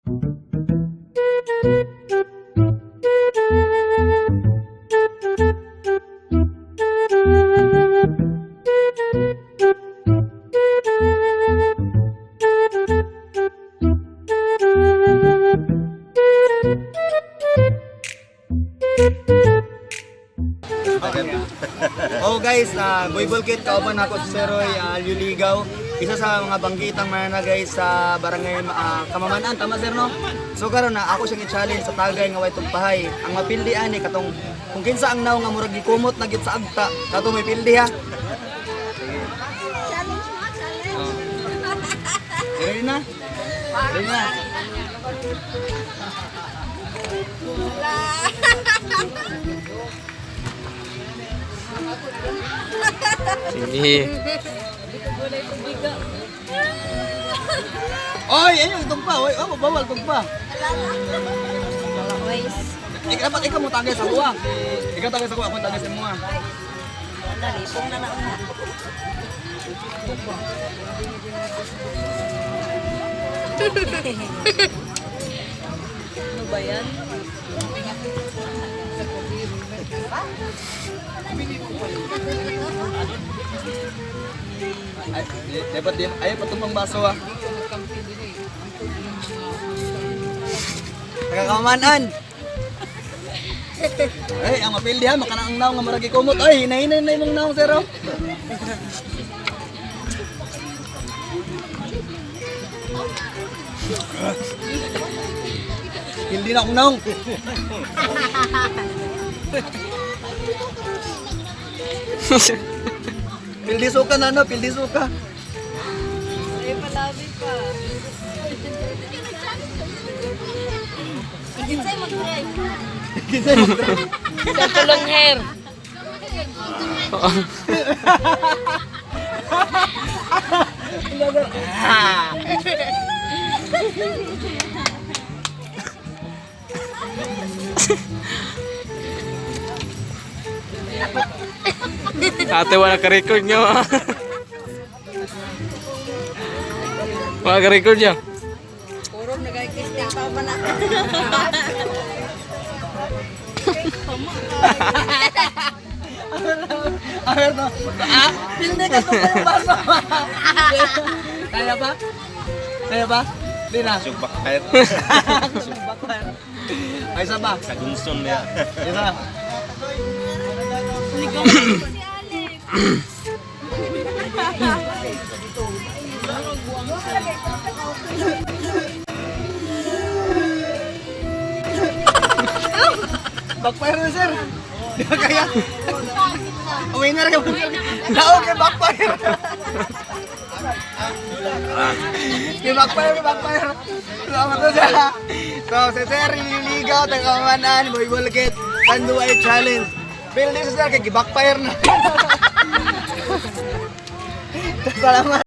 Oh guys, Boy Bulkit, kauban ako si Seroy Ligaw. Isa sa mga bangkitang mananagay sa barangay Kamamanan, tama sir no? So karon na ako siyang i-challenge sa tagay nga way tugpahay. Ang mapildi ani katong kung kinsa ang naw nga murag gikumot na gid sa agta, kato may pildi ha. Challenge mo, challenge. Ready na? Ready na? Sige. Oy, ayun yung tugpa. Oy, bawal tugpa. Guys, Ikaw mo tagay sa kuha. Ikaw tagay sa kuha, ako tagay sa mga. nalipong na nauna. Ano ba yan? Ay, dapat din. Ayaw pa itong baso ha. Nakakamanan. Ay, ang mapildi ha. Makanang naong nga maragi kumot. Ay, hinahinay na yung naong sir oh. Pildi na akong naong. Pildi suka na no, pildi suka. Ay, palabi pa. Ikinsay mag-try. Sa tulong hair. Ate, wala ka-record nyo. Wala ka-record nyo. Puro nagkikisting pa pa na. Ano? Pildi ka ito yung baso. Kaya ba? Kaya ba? Di na. Sugbak kahit Ay, isa ba? sa gunson niya. Isa. Backfire na sir. Di ba kaya? Winner ka. Daog kay backfire. Backfire. Salamat to siya. So, si Sir Ligaw, Tagamanan, Boy Bulkit, Tanduay Challenge. Bill din si Sir, kay backfire na. Salamat.